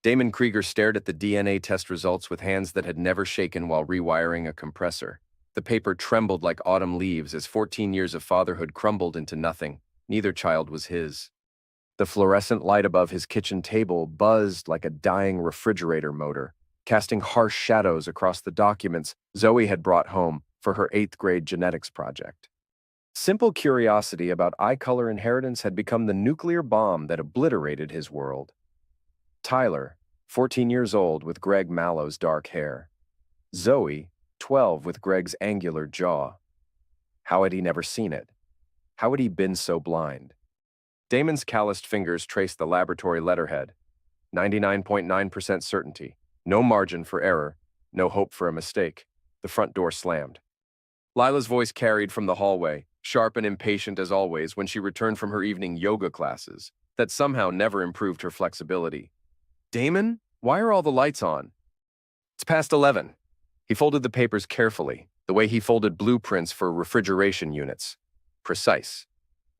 Damon Krieger stared at the DNA test results with hands that had never shaken while rewiring a compressor. The paper trembled like autumn leaves as 14 years of fatherhood crumbled into nothing. Neither child was his. The fluorescent light above his kitchen table buzzed like a dying refrigerator motor, casting harsh shadows across the documents Zoe had brought home for her 8th-grade genetics project. Simple curiosity about eye color inheritance had become the nuclear bomb that obliterated his world. Tyler, 14 years old with Greg Mallow's dark hair. Zoe, 12 with Greg's angular jaw. How had he never seen it? How had he been so blind? Damon's calloused fingers traced the laboratory letterhead. 99.9% certainty. No margin for error. No hope for a mistake. The front door slammed. Lila's voice carried from the hallway, sharp and impatient as always when she returned from her evening yoga classes, that somehow never improved her flexibility. Damon, why are all the lights on? It's past 11. He folded the papers carefully, the way he folded blueprints for refrigeration units. Precise.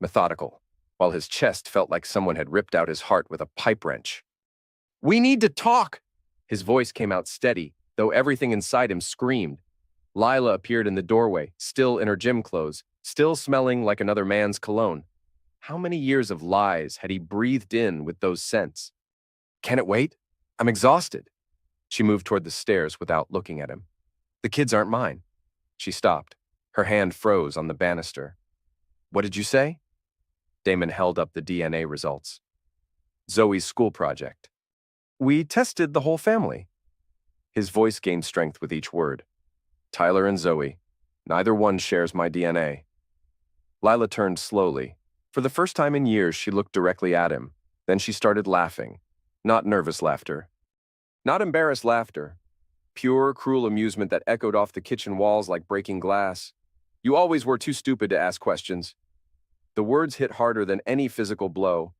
Methodical. While his chest felt like someone had ripped out his heart with a pipe wrench. We need to talk! His voice came out steady, though everything inside him screamed. Lila appeared in the doorway, still in her gym clothes, still smelling like another man's cologne. How many years of lies had he breathed in with those scents? Can it wait? I'm exhausted. She moved toward the stairs without looking at him. The kids aren't mine. She stopped. Her hand froze on the banister. What did you say? Damon held up the DNA results. Zoe's school project. We tested the whole family. His voice gained strength with each word. Tyler and Zoe. Neither one shares my DNA. Lila turned slowly. For the first time in years, she looked directly at him. Then she started laughing. Not nervous laughter. Not embarrassed laughter. Pure, cruel amusement that echoed off the kitchen walls like breaking glass. You always were too stupid to ask questions. The words hit harder than any physical blow.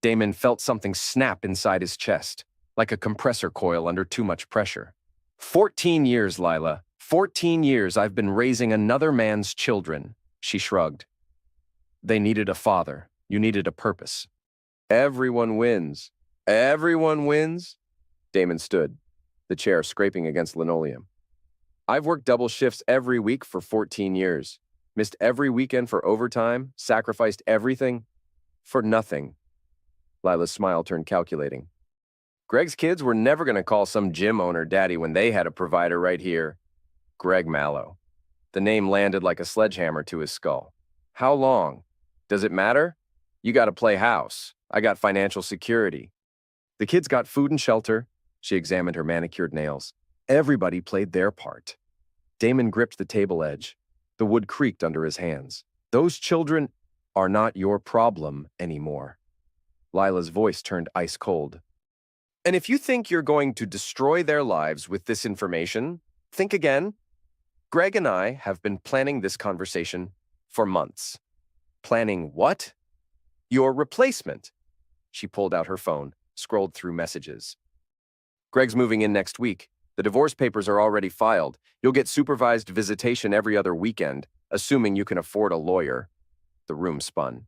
Damon felt something snap inside his chest, like a compressor coil under too much pressure. 14 years, Lila. 14 years I've been raising another man's children, she shrugged. They needed a father. You needed a purpose. Everyone wins. Everyone wins? Damon stood, the chair scraping against linoleum. I've worked double shifts every week for 14 years. Missed every weekend for overtime, sacrificed everything for nothing. Lila's smile turned calculating. Greg's kids were never going to call some gym owner daddy when they had a provider right here. Greg Mallow. The name landed like a sledgehammer to his skull. How long? Does it matter? You got to play house. I got financial security. The kids got food and shelter. She examined her manicured nails. Everybody played their part. Damon gripped the table edge. The wood creaked under his hands. Those children are not your problem anymore. Lila's voice turned ice cold. And if you think you're going to destroy their lives with this information, think again. Greg and I have been planning this conversation for months. Planning what? Your replacement. She pulled out her phone, scrolled through messages. Greg's moving in next week. The divorce papers are already filed. You'll get supervised visitation every other weekend, assuming you can afford a lawyer. The room spun.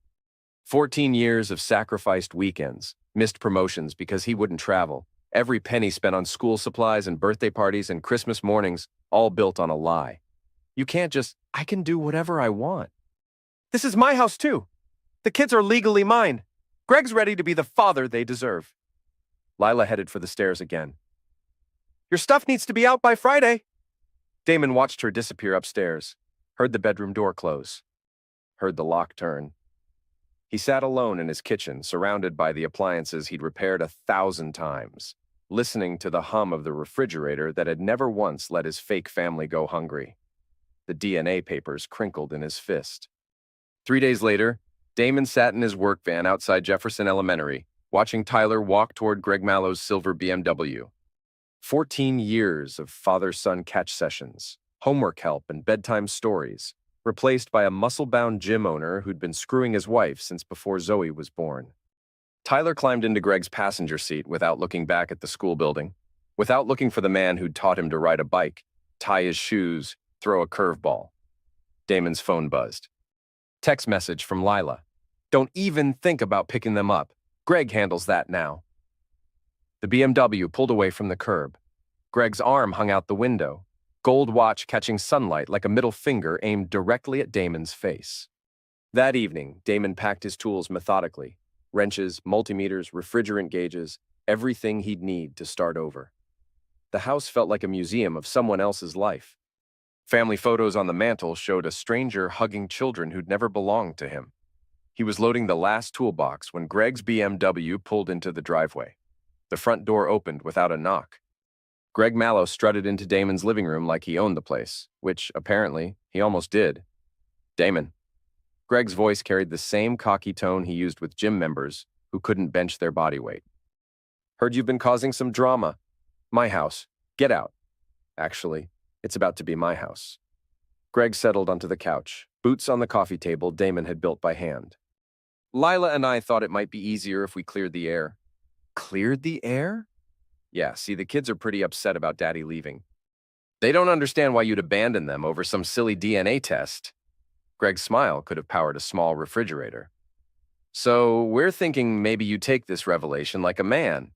14 years of sacrificed weekends, missed promotions because he wouldn't travel, every penny spent on school supplies and birthday parties and Christmas mornings, all built on a lie. You can't just, I can do whatever I want. This is my house too. The kids are legally mine. Greg's ready to be the father they deserve. Lila headed for the stairs again. Your stuff needs to be out by Friday. Damon watched her disappear upstairs, heard the bedroom door close, heard the lock turn. He sat alone in his kitchen, surrounded by the appliances he'd repaired 1,000 times, listening to the hum of the refrigerator that had never once let his fake family go hungry. The DNA papers crinkled in his fist. 3 days later, Damon sat in his work van outside Jefferson Elementary, watching Tyler walk toward Greg Mallow's silver BMW. 14 years of father-son catch sessions, homework help, and bedtime stories, replaced by a muscle-bound gym owner who'd been screwing his wife since before Zoe was born. Tyler climbed into Greg's passenger seat without looking back at the school building, without looking for the man who'd taught him to ride a bike, tie his shoes, throw a curveball. Damon's phone buzzed. Text message from Lila. Don't even think about picking them up. Greg handles that now. The BMW pulled away from the curb. Greg's arm hung out the window, gold watch catching sunlight like a middle finger aimed directly at Damon's face. That evening, Damon packed his tools methodically. Wrenches, multimeters, refrigerant gauges, everything he'd need to start over. The house felt like a museum of someone else's life. Family photos on the mantel showed a stranger hugging children who'd never belonged to him. He was loading the last toolbox when Greg's BMW pulled into the driveway. The front door opened without a knock. Greg Mallow strutted into Damon's living room like he owned the place, which, apparently, he almost did. "Damon." Greg's voice carried the same cocky tone he used with gym members who couldn't bench their body weight. "Heard you've been causing some drama. My house. Get out." "Actually, it's about to be my house." Greg settled onto the couch, boots on the coffee table Damon had built by hand. "Lila and I thought it might be easier if we cleared the air." "Cleared the air?" "Yeah, see, the kids are pretty upset about Daddy leaving. They don't understand why you'd abandon them over some silly DNA test." Greg's smile could have powered a small refrigerator. "So we're thinking maybe you take this revelation like a man,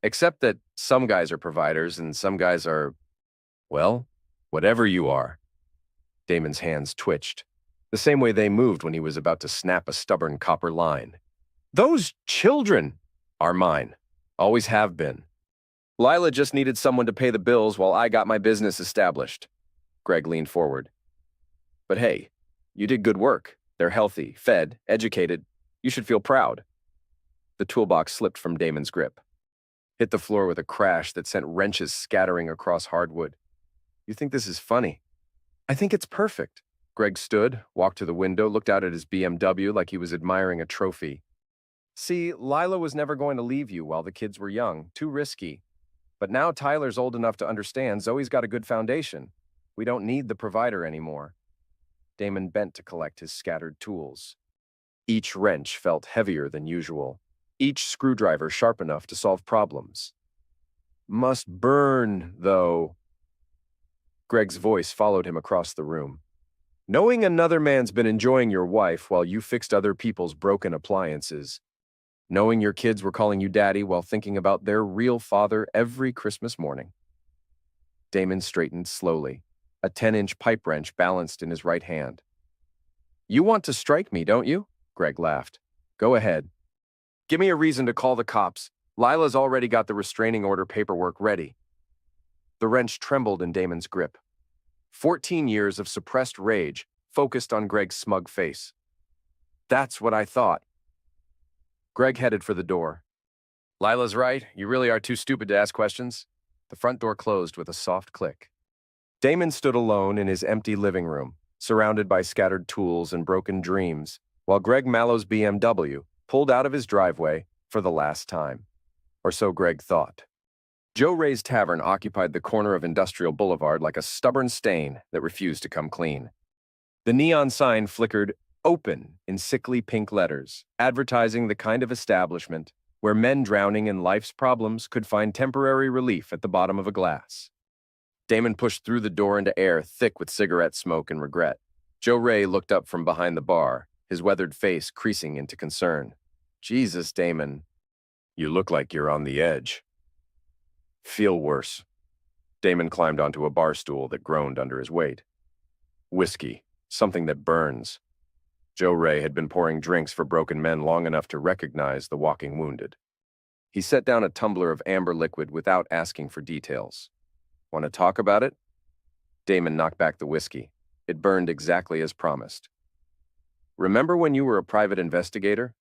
except that some guys are providers and some guys are, well, whatever you are." Damon's hands twitched, the same way they moved when he was about to snap a stubborn copper line. "Those children are mine. Always have been. Lila just needed someone to pay the bills while I got my business established." Greg leaned forward. "But hey, you did good work. They're healthy, fed, educated. You should feel proud." The toolbox slipped from Damon's grip, hit the floor with a crash that sent wrenches scattering across hardwood. "You think this is funny?" "I think it's perfect." Greg stood, walked to the window, looked out at his BMW like he was admiring a trophy. "See, Lila was never going to leave you while the kids were young. Too risky. But now Tyler's old enough to understand Zoe's got a good foundation. We don't need the provider anymore." Damon bent to collect his scattered tools. Each wrench felt heavier than usual, each screwdriver sharp enough to solve problems. "Must burn, though." Greg's voice followed him across the room. "Knowing another man's been enjoying your wife while you fixed other people's broken appliances. Knowing your kids were calling you daddy while thinking about their real father every Christmas morning." Damon straightened slowly, a 10-inch pipe wrench balanced in his right hand. "You want to strike me, don't you?" Greg laughed. "Go ahead. Give me a reason to call the cops. Lila's already got the restraining order paperwork ready." The wrench trembled in Damon's grip. 14 years of suppressed rage focused on Greg's smug face. "That's what I thought." Greg headed for the door. "Lila's right. You really are too stupid to ask questions." The front door closed with a soft click. Damon stood alone in his empty living room, surrounded by scattered tools and broken dreams, while Greg Mallow's BMW pulled out of his driveway for the last time. Or so Greg thought. Joe Ray's Tavern occupied the corner of Industrial Boulevard like a stubborn stain that refused to come clean. The neon sign flickered "Open" in sickly pink letters, advertising the kind of establishment where men drowning in life's problems could find temporary relief at the bottom of a glass. Damon pushed through the door into air thick with cigarette smoke and regret. Joe Ray looked up from behind the bar, his weathered face creasing into concern. "Jesus, Damon, you look like you're on the edge." "Feel worse." Damon climbed onto a bar stool that groaned under his weight. "Whiskey, something that burns." Joe Ray had been pouring drinks for broken men long enough to recognize the walking wounded. He set down a tumbler of amber liquid without asking for details. "Want to talk about it?" Damon knocked back the whiskey. It burned exactly as promised. "Remember when you were a private investigator?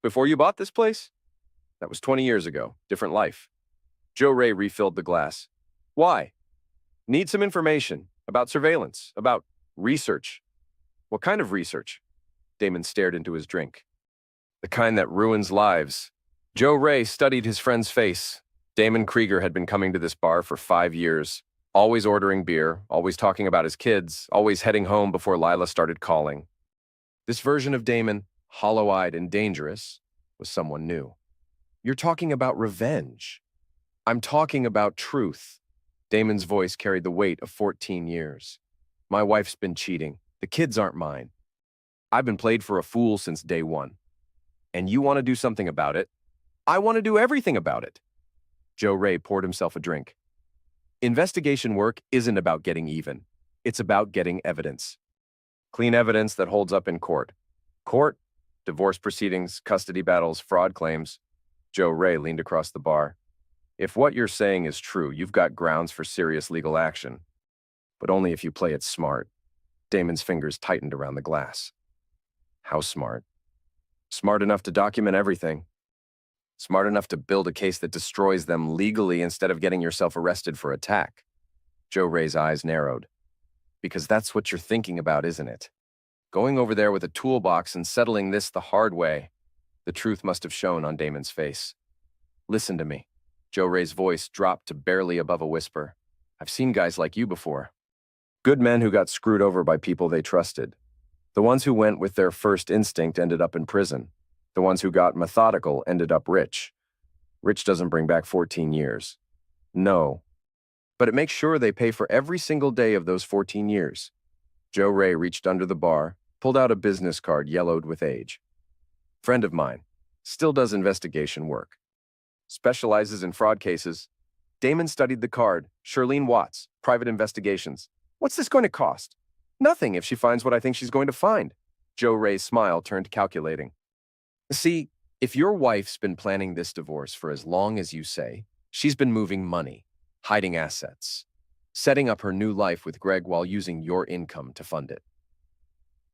Before you bought this place? That was 20 years ago. Different life." Joe Ray refilled the glass. "Why?" "Need some information about surveillance, about research." "What kind of research?" Damon stared into his drink. "The kind that ruins lives." Joe Ray studied his friend's face. Damon Krieger had been coming to this bar for 5 years, always ordering beer, always talking about his kids, always heading home before Lila started calling. This version of Damon, hollow-eyed and dangerous, was someone new. "You're talking about revenge." "I'm talking about truth." Damon's voice carried the weight of 14 years. "My wife's been cheating. The kids aren't mine. I've been played for a fool since day one. And you want to do something about it? I want to do everything about it." Joe Ray poured himself a drink. Investigation work isn't about getting even. It's about getting evidence. Clean evidence that holds up in court. Court, divorce proceedings, custody battles, fraud claims. Joe Ray leaned across the bar. If what you're saying is true, you've got grounds for serious legal action. But only if you play it smart. Damon's fingers tightened around the glass. How smart? Smart enough to document everything. Smart enough to build a case that destroys them legally instead of getting yourself arrested for attack. Joe Ray's eyes narrowed. Because that's what you're thinking about, isn't it? Going over there with a toolbox and settling this the hard way. The truth must have shown on Damon's face. Listen to me. Joe Ray's voice dropped to barely above a whisper. I've seen guys like you before. Good men who got screwed over by people they trusted. The ones who went with their first instinct ended up in prison. The ones who got methodical ended up rich. Rich doesn't bring back 14 years. No. But it makes sure they pay for every single day of those 14 years. Joe Ray reached under the bar, pulled out a business card yellowed with age. Friend of mine. Still does investigation work. Specializes in fraud cases. Damon studied the card. Shirlene Watts, private investigations. What's this going to cost? Nothing if she finds what I think she's going to find. Joe Ray's smile turned calculating. See, if your wife's been planning this divorce for as long as you say, she's been moving money, hiding assets, setting up her new life with Greg while using your income to fund it.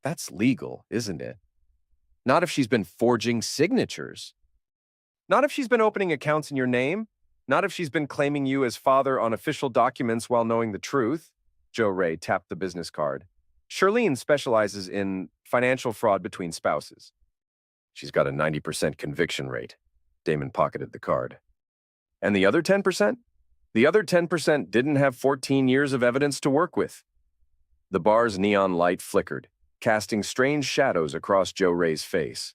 That's legal, isn't it? Not if she's been forging signatures. Not if she's been opening accounts in your name. Not if she's been claiming you as father on official documents while knowing the truth. Joe Ray tapped the business card. Shirlene specializes in financial fraud between spouses. She's got a 90% conviction rate. Damon pocketed the card. And the other 10%? The other 10% didn't have 14 years of evidence to work with. The bar's neon light flickered, casting strange shadows across Joe Ray's face.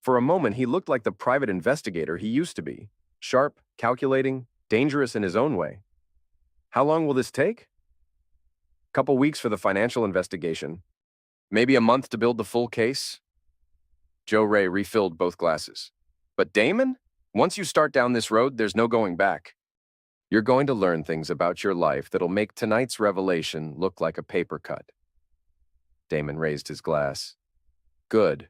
For a moment, he looked like the private investigator he used to be. Sharp, calculating, dangerous in his own way. How long will this take? Couple weeks for the financial investigation. Maybe a month to build the full case. Joe Ray refilled both glasses. But Damon, once you start down this road, there's no going back. You're going to learn things about your life that'll make tonight's revelation look like a paper cut. Damon raised his glass. Good.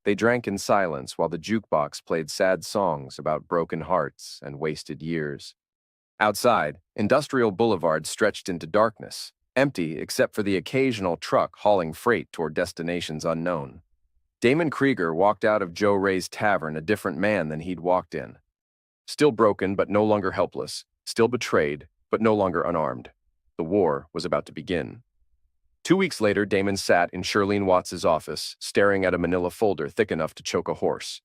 They drank in silence while the jukebox played sad songs about broken hearts and wasted years. Outside, Industrial Boulevard stretched into darkness, empty except for the occasional truck hauling freight toward destinations unknown. Damon Krieger walked out of Joe Ray's tavern a different man than he'd walked in. Still broken, but no longer helpless. Still betrayed, but no longer unarmed. The war was about to begin. 2 weeks later, Damon sat in Shirlene Watts' office, staring at a manila folder thick enough to choke a horse.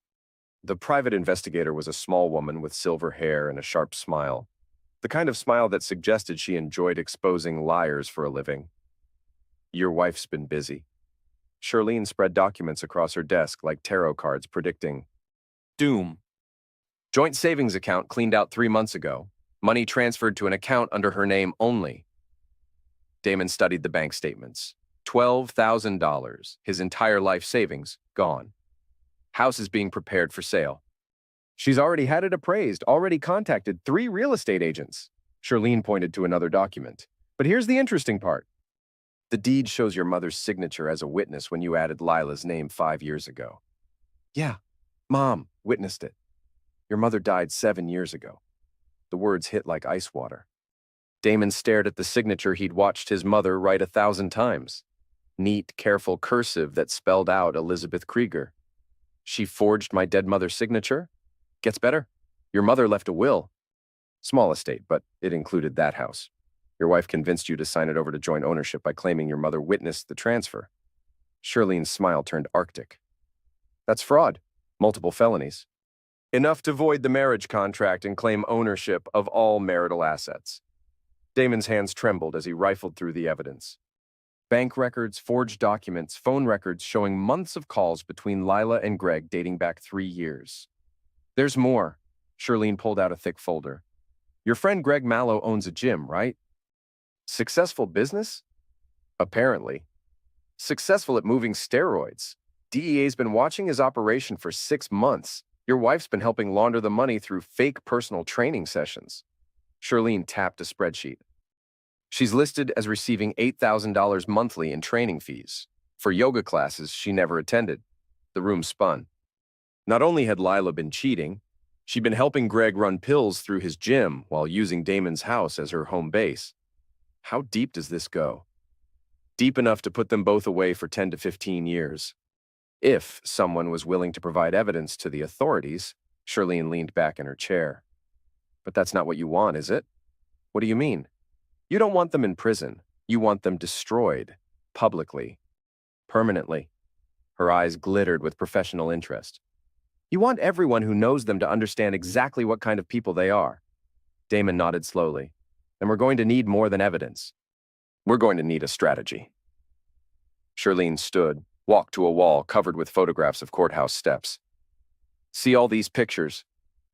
The private investigator was a small woman with silver hair and a sharp smile. The kind of smile that suggested she enjoyed exposing liars for a living. Your wife's been busy. Shirlene spread documents across her desk like tarot cards predicting doom. Joint savings account cleaned out 3 months ago. Money transferred to an account under her name only. Damon studied the bank statements. $12,000, his entire life savings, gone. House is being prepared for sale. She's already had it appraised, already contacted 3 real estate agents. Shirlene pointed to another document. But here's the interesting part. The deed shows your mother's signature as a witness when you added Lila's name 5 years ago. Yeah, Mom witnessed it. Your mother died 7 years ago. The words hit like ice water. Damon stared at the signature he'd watched his mother write 1,000 times. Neat, careful cursive that spelled out Elizabeth Krieger. She forged my dead mother's signature? Gets better. Your mother left a will. Small estate, but it included that house. Your wife convinced you to sign it over to joint ownership by claiming your mother witnessed the transfer. Shirlene's smile turned arctic. That's fraud. Multiple felonies. Enough to void the marriage contract and claim ownership of all marital assets. Damon's hands trembled as he rifled through the evidence. Bank records, forged documents, phone records showing months of calls between Lila and Greg dating back 3 years. There's more. Shirlene pulled out a thick folder. Your friend Greg Mallow owns a gym, right? Successful business? Apparently. Successful at moving steroids. DEA's been watching his operation for 6 months. Your wife's been helping launder the money through fake personal training sessions. Charlene tapped a spreadsheet. She's listed as receiving $8,000 monthly in training fees for yoga classes she never attended. The room spun. Not only had Lila been cheating, she'd been helping Greg run pills through his gym while using Damon's house as her home base. How deep does this go? Deep enough to put them both away for 10 to 15 years. If someone was willing to provide evidence to the authorities, Charlene leaned back in her chair. But that's not what you want, is it? What do you mean? You don't want them in prison. You want them destroyed, publicly, permanently. Her eyes glittered with professional interest. You want everyone who knows them to understand exactly what kind of people they are. Damon nodded slowly. And we're going to need more than evidence. We're going to need a strategy. Charlene stood, walked to a wall covered with photographs of courthouse steps. See all these pictures?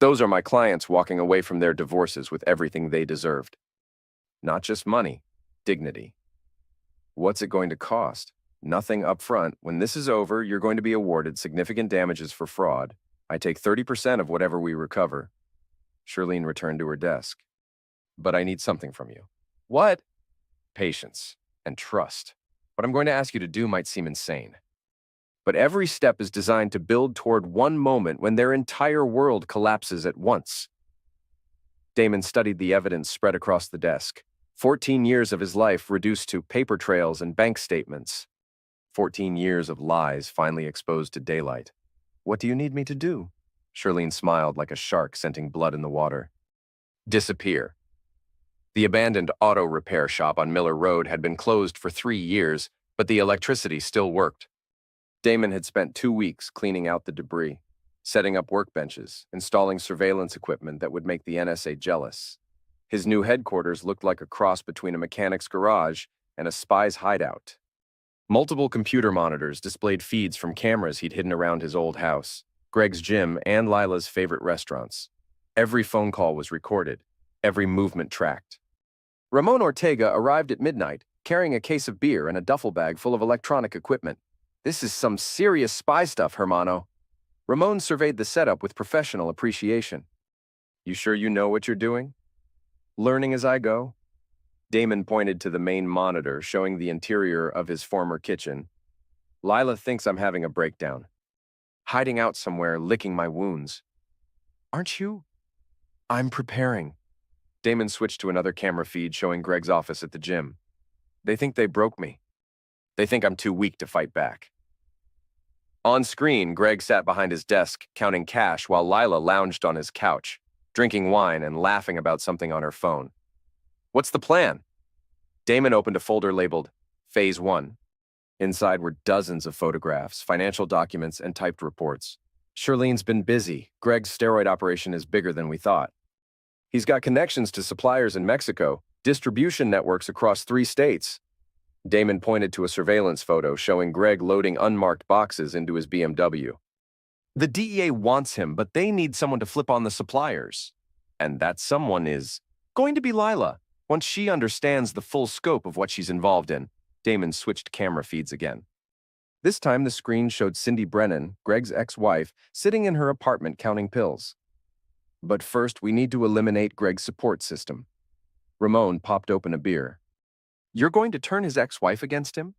Those are my clients walking away from their divorces with everything they deserved. Not just money, dignity. What's it going to cost? Nothing up front. When this is over, you're going to be awarded significant damages for fraud. I take 30% of whatever we recover. Charlene returned to her desk. But I need something from you. What? Patience and trust. What I'm going to ask you to do might seem insane. But every step is designed to build toward one moment when their entire world collapses at once. Damon studied the evidence spread across the desk. 14 years of his life reduced to paper trails and bank statements. 14 years of lies finally exposed to daylight. What do you need me to do? Charlene smiled like a shark scenting blood in the water. Disappear. The abandoned auto repair shop on Miller Road had been closed for 3 years, but the electricity still worked. Damon had spent 2 weeks cleaning out the debris, setting up workbenches, installing surveillance equipment that would make the NSA jealous. His new headquarters looked like a cross between a mechanic's garage and a spy's hideout. Multiple computer monitors displayed feeds from cameras he'd hidden around his old house, Greg's gym, and Lila's favorite restaurants. Every phone call was recorded, every movement tracked. Ramon Ortega arrived at midnight, carrying a case of beer and a duffel bag full of electronic equipment. This is some serious spy stuff, Hermano. Ramon surveyed the setup with professional appreciation. You sure you know what you're doing? Learning as I go? Damon pointed to the main monitor showing the interior of his former kitchen. Lila thinks I'm having a breakdown. Hiding out somewhere, licking my wounds. Aren't you? I'm preparing. Damon switched to another camera feed showing Greg's office at the gym. They think they broke me. They think I'm too weak to fight back. On screen, Greg sat behind his desk, counting cash while Lila lounged on his couch, drinking wine and laughing about something on her phone. What's the plan? Damon opened a folder labeled Phase 1. Inside were dozens of photographs, financial documents, and typed reports. Charlene's been busy. Greg's steroid operation is bigger than we thought. He's got connections to suppliers in Mexico, distribution networks across 3 states. Damon pointed to a surveillance photo showing Greg loading unmarked boxes into his BMW. The DEA wants him, but they need someone to flip on the suppliers. And that someone is going to be Lila. Once she understands the full scope of what she's involved in, Damon switched camera feeds again. This time the screen showed Cindy Brennan, Greg's ex-wife, sitting in her apartment counting pills. But first, we need to eliminate Greg's support system. Ramon popped open a beer. You're going to turn his ex-wife against him?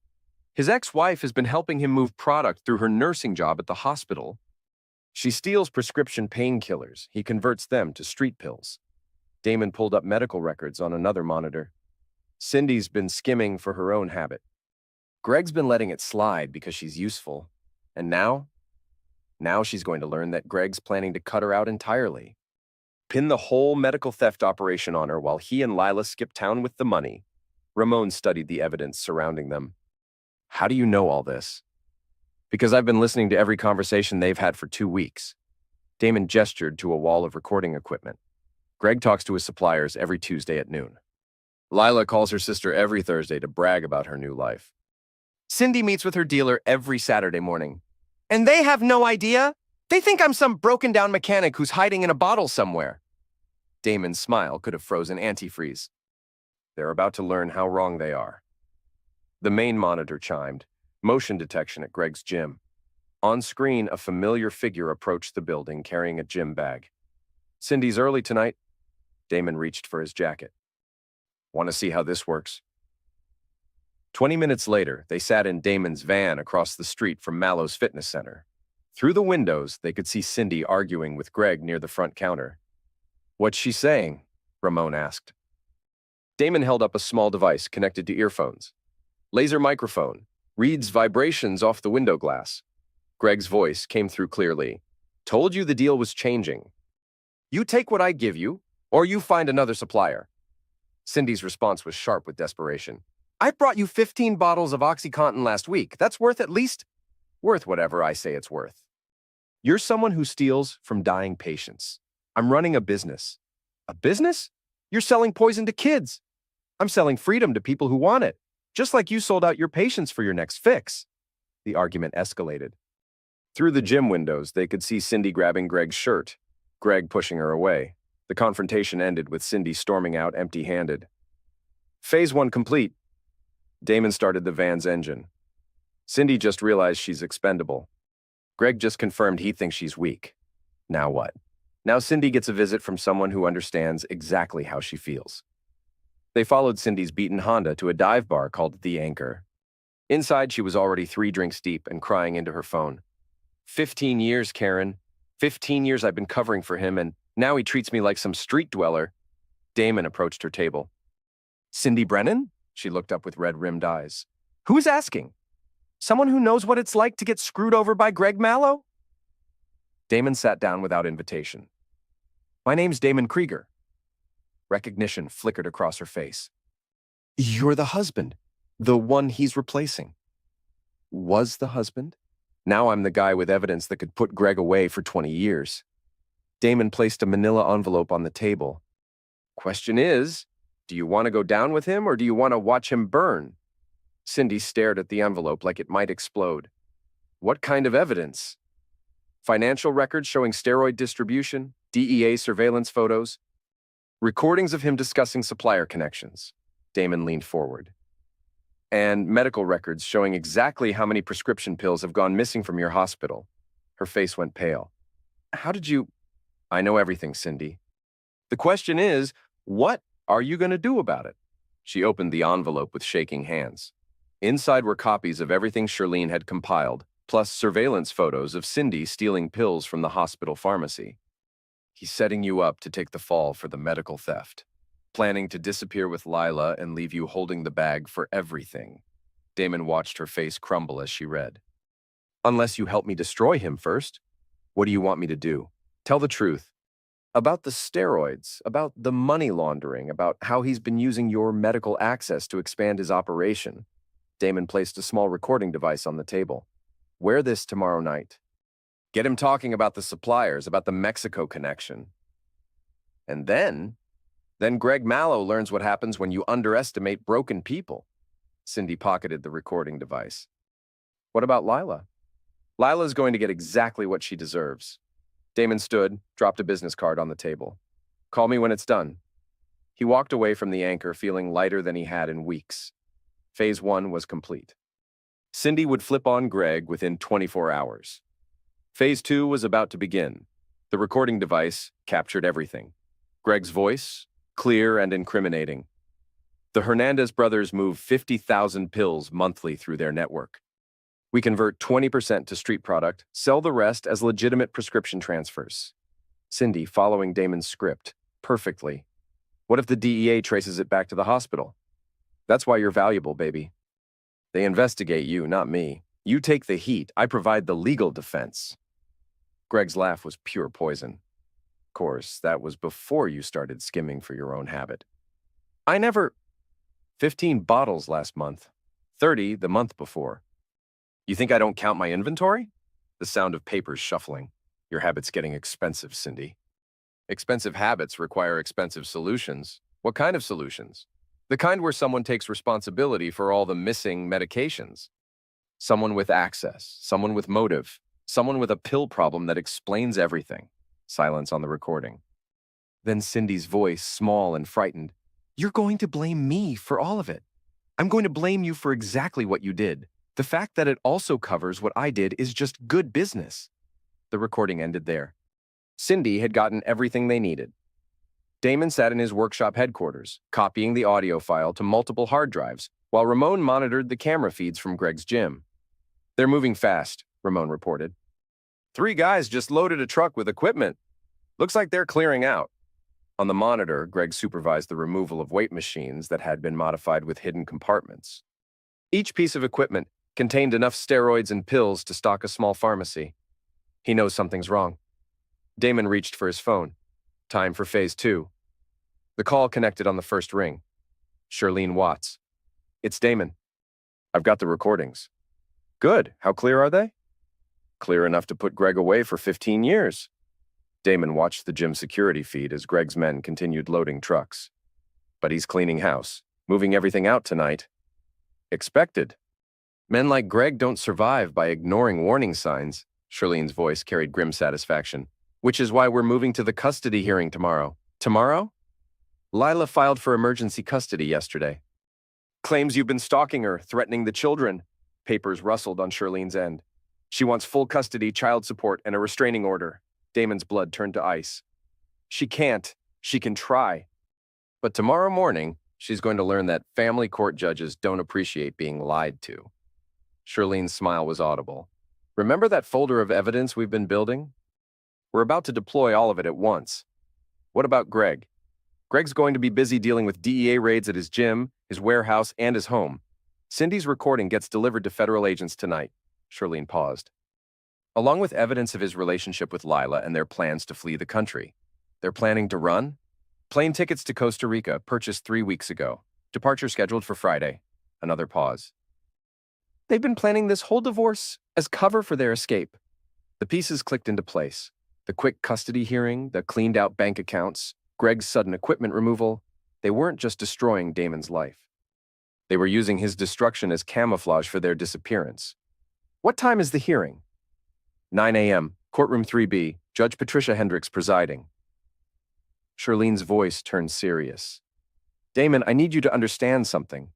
His ex-wife has been helping him move product through her nursing job at the hospital. She steals prescription painkillers. He converts them to street pills. Damon pulled up medical records on another monitor. Cindy's been skimming for her own habit. Greg's been letting it slide because she's useful. And now she's going to learn that Greg's planning to cut her out entirely. Pin the whole medical theft operation on her while he and Lila skip town with the money. Ramon studied the evidence surrounding them. How do you know all this? Because I've been listening to every conversation they've had for 2 weeks. Damon gestured to a wall of recording equipment. Greg talks to his suppliers every Tuesday at noon. Lila calls her sister every Thursday to brag about her new life. Cindy meets with her dealer every Saturday morning. And they have no idea? They think I'm some broken-down mechanic who's hiding in a bottle somewhere. Damon's smile could have frozen antifreeze. They're about to learn how wrong they are. The main monitor chimed, motion detection at Greg's gym. On screen, a familiar figure approached the building carrying a gym bag. "Cindy's early tonight." Damon reached for his jacket. "Want to see how this works?" 20 minutes later, they sat in Damon's van across the street from Mallow's fitness center. Through the windows, they could see Cindy arguing with Greg near the front counter. "What's she saying?" Ramon asked. Damon held up a small device connected to earphones. "Laser microphone. Reads vibrations off the window glass." Greg's voice came through clearly. "Told you the deal was changing. You take what I give you, or you find another supplier." Cindy's response was sharp with desperation. "I brought you 15 bottles of OxyContin last week. That's worth at least—" "Worth whatever I say it's worth. You're someone who steals from dying patients. I'm running a business." "A business? You're selling poison to kids. I'm selling freedom to people who want it, just like you sold out your patients for your next fix." The argument escalated. Through the gym windows, they could see Cindy grabbing Greg's shirt, Greg pushing her away. The confrontation ended with Cindy storming out empty-handed. Phase 1 complete. Damon started the van's engine. Cindy just realized she's expendable. Greg just confirmed he thinks she's weak. Now what? Now Cindy gets a visit from someone who understands exactly how she feels. They followed Cindy's beaten Honda to a dive bar called The Anchor. Inside, she was already 3 drinks deep and crying into her phone. 15 years, Karen. 15 years I've been covering for him, and now he treats me like some street dweller." Damon approached her table. "Cindy Brennan?" She looked up with red-rimmed eyes. "Who's asking? Someone who knows what it's like to get screwed over by Greg Mallow?" Damon sat down without invitation. "My name's Damon Krieger." Recognition flickered across her face. "You're the husband. The one he's replacing." "Was the husband? Now I'm the guy with evidence that could put Greg away for 20 years. Damon placed a manila envelope on the table. "Question is, do you want to go down with him or do you want to watch him burn?" Cindy stared at the envelope like it might explode. "What kind of evidence?" "Financial records showing steroid distribution, DEA surveillance photos, recordings of him discussing supplier connections." Damon leaned forward. "And medical records showing exactly how many prescription pills have gone missing from your hospital." Her face went pale. "How did you—" "I know everything, Cindy. The question is, what are you going to do about it?" She opened the envelope with shaking hands. Inside were copies of everything Shirlene had compiled, plus surveillance photos of Cindy stealing pills from the hospital pharmacy. "He's setting you up to take the fall for the medical theft. Planning to disappear with Lila and leave you holding the bag for everything." Damon watched her face crumble as she read. "Unless you help me destroy him first. What do you want me to do? Tell the truth. About the steroids, about the money laundering, about how he's been using your medical access to expand his operation." Damon placed a small recording device on the table. "Wear this tomorrow night. Get him talking about the suppliers, about the Mexico connection. And then Greg Mallow learns what happens when you underestimate broken people." Cindy pocketed the recording device. "What about Lila?" "Lila's going to get exactly what she deserves." Damon stood, dropped a business card on the table. "Call me when it's done." He walked away from the Anchor feeling lighter than he had in weeks. Phase 1 was complete. Cindy would flip on Greg within 24 hours. Phase 2 was about to begin. The recording device captured everything. Greg's voice, clear and incriminating. The Hernandez brothers move 50,000 pills monthly through their network. "We convert 20% to street product, sell the rest as legitimate prescription transfers." Cindy following Damon's script perfectly. "What if the DEA traces it back to the hospital?" "That's why you're valuable, baby. They investigate you, not me. You take the heat, I provide the legal defense." Greg's laugh was pure poison. "Of course, that was before you started skimming for your own habit." "I never—" 15 bottles last month. 30 the month before." "You think I don't count my inventory?" The sound of papers shuffling. "Your habit's getting expensive, Cindy." "Expensive habits require expensive solutions." "What kind of solutions?" "The kind where someone takes responsibility for all the missing medications. Someone with access, someone with motive, someone with a pill problem that explains everything." Silence on the recording. Then Cindy's voice, small and frightened. "You're going to blame me for all of it. I'm going to blame you for exactly what you did. The fact that it also covers what I did is just good business. The recording ended there. Cindy had gotten everything they needed. Damon sat in his workshop headquarters, copying the audio file to multiple hard drives, while Ramon monitored the camera feeds from Greg's gym. "They're moving fast," Ramon reported. "3 guys just loaded a truck with equipment. Looks like they're clearing out." On the monitor, Greg supervised the removal of weight machines that had been modified with hidden compartments. Each piece of equipment contained enough steroids and pills to stock a small pharmacy. He knows something's wrong. Damon reached for his phone. Time for phase 2. The call connected on the first ring. Charlene Watts. "It's Damon. I've got the recordings." "Good. How clear are they?" "Clear enough to put Greg away for 15 years. Damon watched the gym security feed as Greg's men continued loading trucks. "But he's cleaning house, moving everything out tonight." "Expected. Men like Greg don't survive by ignoring warning signs." Charlene's voice carried grim satisfaction. "Which is why we're moving to the custody hearing tomorrow." "Tomorrow?" "Lila filed for emergency custody yesterday. Claims you've been stalking her, threatening the children." Papers rustled on Charlene's end. "She wants full custody, child support, and a restraining order." Damon's blood turned to ice. "She can't. She can try. But tomorrow morning, she's going to learn that family court judges don't appreciate being lied to." Charlene's smile was audible. "Remember that folder of evidence we've been building? We're about to deploy all of it at once. What about Greg? Greg's going to be busy dealing with DEA raids at his gym, his warehouse, and his home. Cindy's recording gets delivered to federal agents tonight." Charlene paused. "Along with evidence of his relationship with Lila and their plans to flee the country. They're planning to run? Plane tickets to Costa Rica purchased 3 weeks ago. Departure scheduled for Friday." Another pause. "They've been planning this whole divorce as cover for their escape." The pieces clicked into place. The quick custody hearing, the cleaned-out bank accounts, Greg's sudden equipment removal. They weren't just destroying Damon's life. They were using his destruction as camouflage for their disappearance. "What time is the hearing?" 9 a.m., courtroom 3B, Judge Patricia Hendricks presiding. Charlene's voice turned serious. "Damon, I need you to understand something.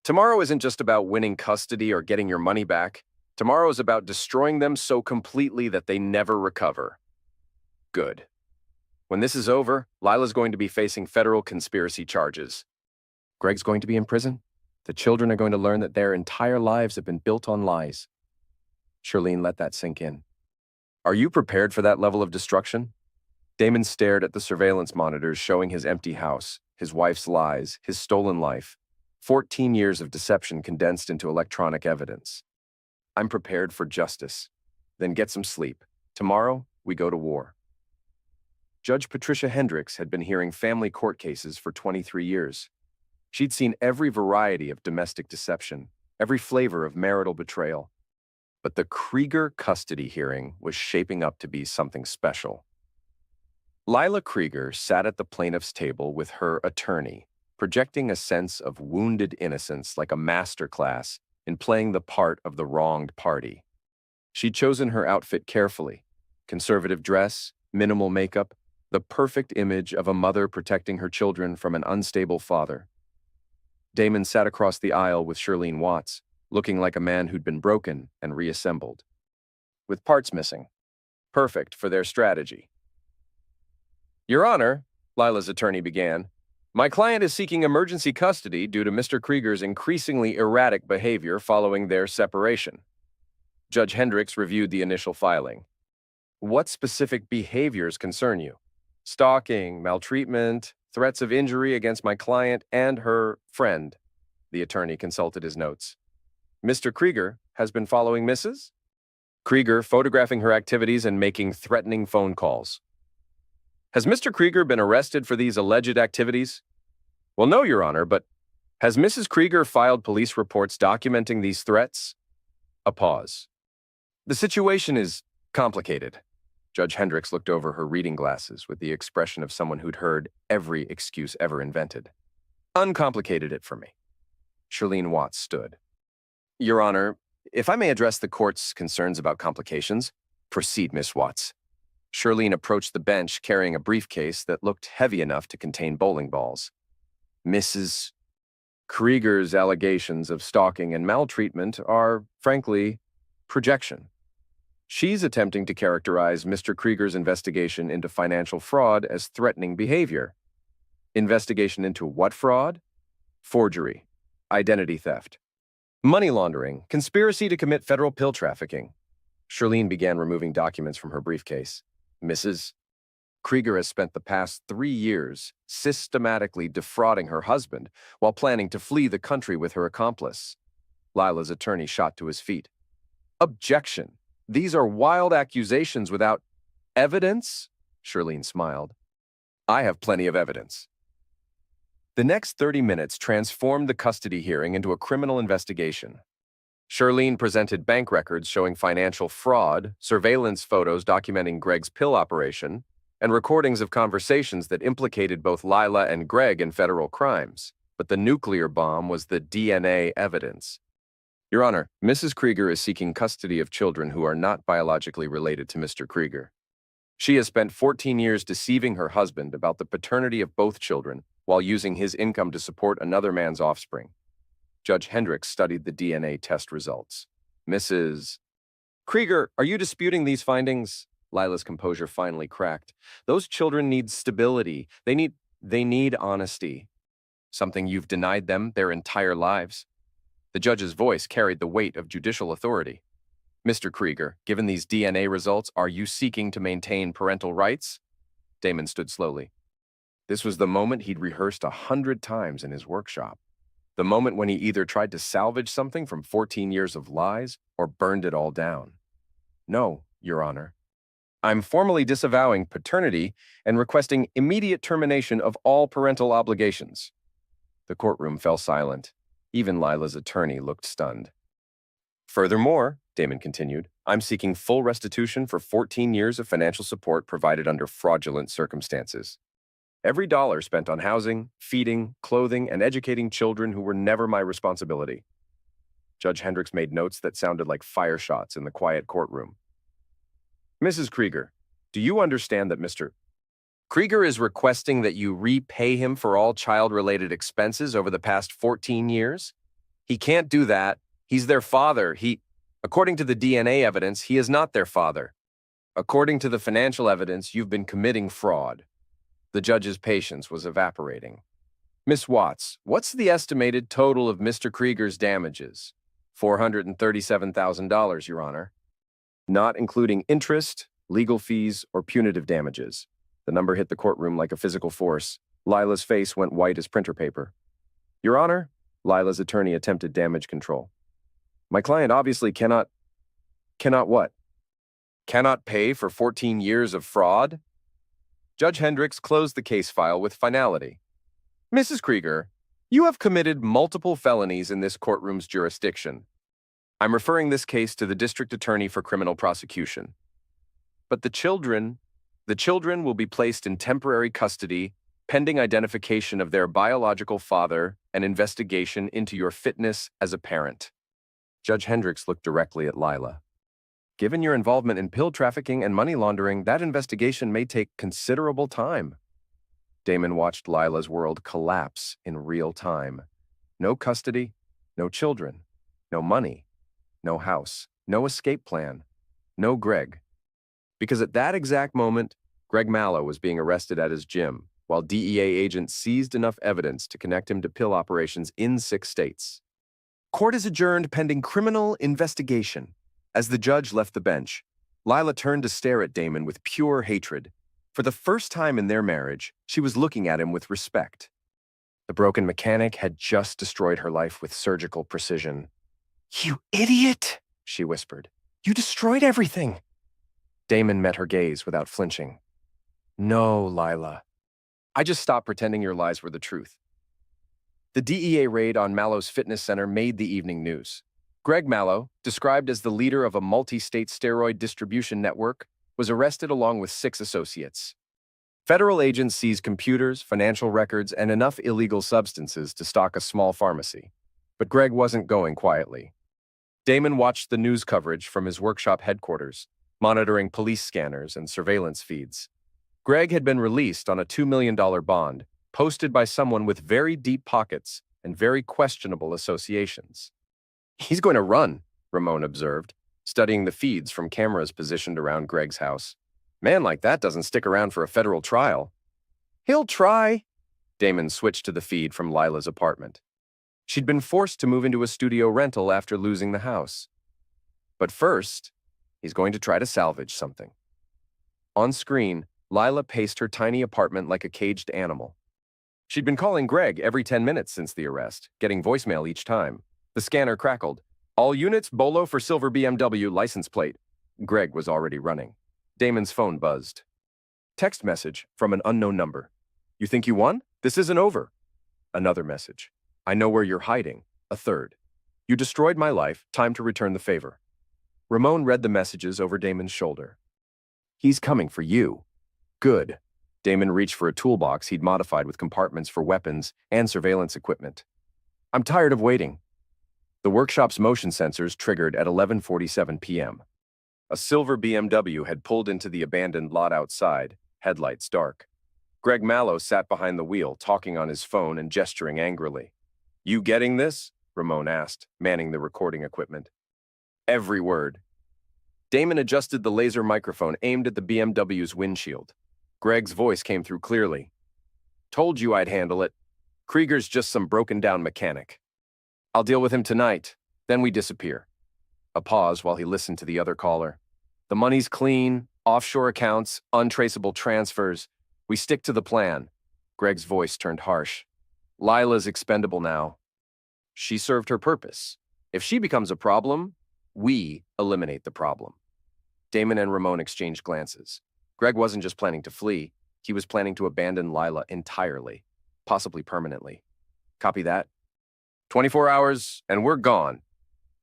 Tomorrow isn't just about winning custody or getting your money back. Tomorrow is about destroying them so completely that they never recover." "Good. When this is over, Lila's going to be facing federal conspiracy charges. Greg's going to be in prison. The children are going to learn that their entire lives have been built on lies." Charlene let that sink in. "Are you prepared for that level of destruction?" Damon stared at the surveillance monitors showing his empty house, his wife's lies, his stolen life. 14 years of deception condensed into electronic evidence. "I'm prepared for justice." "Then get some sleep. Tomorrow, we go to war." Judge Patricia Hendricks had been hearing family court cases for 23 years. She'd seen every variety of domestic deception, every flavor of marital betrayal. But the Krieger custody hearing was shaping up to be something special. Lila Krieger sat at the plaintiff's table with her attorney, projecting a sense of wounded innocence like a master class in playing the part of the wronged party. She'd chosen her outfit carefully: conservative dress, minimal makeup, the perfect image of a mother protecting her children from an unstable father. Damon sat across the aisle with Charlene Watts, looking like a man who'd been broken and reassembled, with parts missing. Perfect for their strategy. "Your Honor," Lila's attorney began, "my client is seeking emergency custody due to Mr. Krieger's increasingly erratic behavior following their separation." Judge Hendricks reviewed the initial filing. "What specific behaviors concern you?" "Stalking, maltreatment, threats of injury against my client and her friend." The attorney consulted his notes. "Mr. Krieger has been following Mrs. Krieger, photographing her activities and making threatening phone calls." "Has Mr. Krieger been arrested for these alleged activities?" "Well, no, Your Honor, but has Mrs. Krieger filed police reports documenting these threats?" A pause. "The situation is complicated." Judge Hendricks looked over her reading glasses with the expression of someone who'd heard every excuse ever invented. "Uncomplicated it for me." Charlene Watts stood. "Your Honor, if I may address the court's concerns about complications." "Proceed, Miss Watts." Charlene approached the bench carrying a briefcase that looked heavy enough to contain bowling balls. "Mrs. Krieger's allegations of stalking and maltreatment are, frankly, projection. She's attempting to characterize Mr. Krieger's investigation into financial fraud as threatening behavior. Investigation into what fraud? Forgery, identity theft, money laundering, conspiracy to commit federal pill trafficking. Shirlene began removing documents from her briefcase. Mrs. Krieger has spent the past 3 years systematically defrauding her husband while planning to flee the country with her accomplice. Lila's attorney shot to his feet. Objection! These are wild accusations without evidence? Shirlene smiled. I have plenty of evidence. The next 30 minutes transformed the custody hearing into a criminal investigation. Shirlene presented bank records showing financial fraud, surveillance photos documenting Greg's pill operation, and recordings of conversations that implicated both Lila and Greg in federal crimes. But the nuclear bomb was the DNA evidence. Your Honor, Mrs. Krieger is seeking custody of children who are not biologically related to Mr. Krieger. She has spent 14 years deceiving her husband about the paternity of both children while using his income to support another man's offspring. Judge Hendricks studied the DNA test results. Mrs. Krieger, are you disputing these findings? Lila's composure finally cracked. Those children need stability. They need honesty. Something you've denied them their entire lives. The judge's voice carried the weight of judicial authority. Mr. Krieger, given these DNA results, are you seeking to maintain parental rights? Damon stood slowly. This was the moment he'd rehearsed 100 times in his workshop. The moment when he either tried to salvage something from 14 years of lies or burned it all down. No, Your Honor. I'm formally disavowing paternity and requesting immediate termination of all parental obligations. The courtroom fell silent. Even Lila's attorney looked stunned. Furthermore, Damon continued, I'm seeking full restitution for 14 years of financial support provided under fraudulent circumstances. Every dollar spent on housing, feeding, clothing, and educating children who were never my responsibility. Judge Hendricks made notes that sounded like fire shots in the quiet courtroom. Mrs. Krieger, do you understand that Mr. Krieger is requesting that you repay him for all child-related expenses over the past 14 years? He can't do that. He's their father. According to the DNA evidence, he is not their father. According to the financial evidence, you've been committing fraud. The judge's patience was evaporating. Miss Watts, what's the estimated total of Mr. Krieger's damages? $437,000, Your Honor. Not including interest, legal fees, or punitive damages. The number hit the courtroom like a physical force. Lila's face went white as printer paper. Your Honor, Lila's attorney attempted damage control. My client obviously cannot what? Cannot pay for 14 years of fraud? Judge Hendricks closed the case file with finality. Mrs. Krieger, you have committed multiple felonies in this courtroom's jurisdiction. I'm referring this case to the district attorney for criminal prosecution. But the children will be placed in temporary custody pending identification of their biological father and investigation into your fitness as a parent. Judge Hendricks looked directly at Lila. Given your involvement in pill trafficking and money laundering, that investigation may take considerable time. Damon watched Lila's world collapse in real time. No custody, no children, no money, no house, no escape plan, no Greg. Because at that exact moment, Greg Mallow was being arrested at his gym, while DEA agents seized enough evidence to connect him to pill operations in 6 states. Court is adjourned pending criminal investigation. As the judge left the bench, Lila turned to stare at Damon with pure hatred. For the first time in their marriage, she was looking at him with respect. The broken mechanic had just destroyed her life with surgical precision. You idiot, she whispered. You destroyed everything. Damon met her gaze without flinching. No, Lila. I just stopped pretending your lies were the truth. The DEA raid on Mallow's fitness center made the evening news. Greg Mallow, described as the leader of a multi-state steroid distribution network, was arrested along with 6 associates. Federal agents seized computers, financial records, and enough illegal substances to stock a small pharmacy. But Greg wasn't going quietly. Damon watched the news coverage from his workshop headquarters, monitoring police scanners and surveillance feeds. Greg had been released on a $2 million bond, posted by someone with very deep pockets and very questionable associations. He's going to run, Ramon observed, studying the feeds from cameras positioned around Greg's house. Man like that doesn't stick around for a federal trial. He'll try. Damon switched to the feed from Lila's apartment. She'd been forced to move into a studio rental after losing the house. But first, he's going to try to salvage something. On screen, Lila paced her tiny apartment like a caged animal. She'd been calling Greg every 10 minutes since the arrest, getting voicemail each time. The scanner crackled. All units, Bolo for silver BMW license plate. Greg was already running. Damon's phone buzzed. Text message from an unknown number. You think you won? This isn't over. Another message. I know where you're hiding. A third. You destroyed my life. Time to return the favor. Ramon read the messages over Damon's shoulder. He's coming for you. Good. Damon reached for a toolbox he'd modified with compartments for weapons and surveillance equipment. I'm tired of waiting. The workshop's motion sensors triggered at 11:47 p.m. A silver BMW had pulled into the abandoned lot outside, headlights dark. Greg Mallow sat behind the wheel, talking on his phone and gesturing angrily. You getting this? Ramon asked, manning the recording equipment. Every word. Damon adjusted the laser microphone aimed at the BMW's windshield. Greg's voice came through clearly. Told you I'd handle it. Krieger's just some broken-down mechanic. I'll deal with him tonight, then we disappear. A pause while he listened to the other caller. The money's clean, offshore accounts, untraceable transfers. We stick to the plan. Greg's voice turned harsh. Lila's expendable now. She served her purpose. If she becomes a problem, we eliminate the problem. Damon and Ramon exchanged glances. Greg wasn't just planning to flee, he was planning to abandon Lila entirely, possibly permanently. Copy that? 24 hours, and we're gone.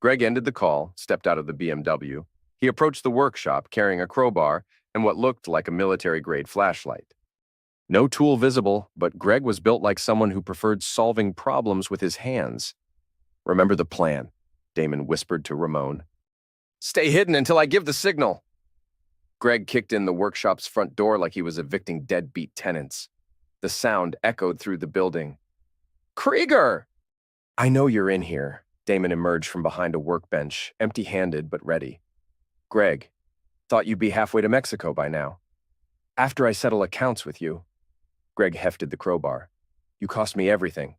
Greg ended the call, stepped out of the BMW. He approached the workshop carrying a crowbar and what looked like a military-grade flashlight. No tool visible, but Greg was built like someone who preferred solving problems with his hands. Remember the plan, Damon whispered to Ramon. Stay hidden until I give the signal. Greg kicked in the workshop's front door like he was evicting deadbeat tenants. The sound echoed through the building. Krieger! I know you're in here. Damon emerged from behind a workbench, empty-handed but ready. Greg, thought you'd be halfway to Mexico by now. After I settle accounts with you. Greg hefted the crowbar. You cost me everything.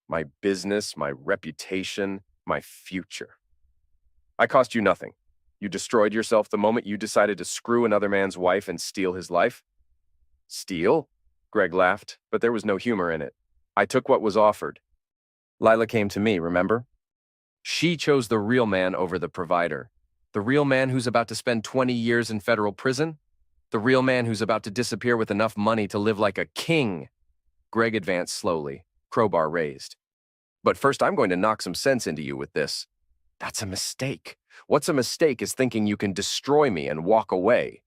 My business, my reputation, my future. I cost you nothing. You destroyed yourself the moment you decided to screw another man's wife and steal his life? Steal? Greg laughed, but there was no humor in it. I took what was offered. Lila came to me, remember? She chose the real man over the provider. The real man who's about to spend 20 years in federal prison? The real man who's about to disappear with enough money to live like a king. Greg advanced slowly, crowbar raised. But first I'm going to knock some sense into you with this. That's a mistake. What's a mistake is thinking you can destroy me and walk away.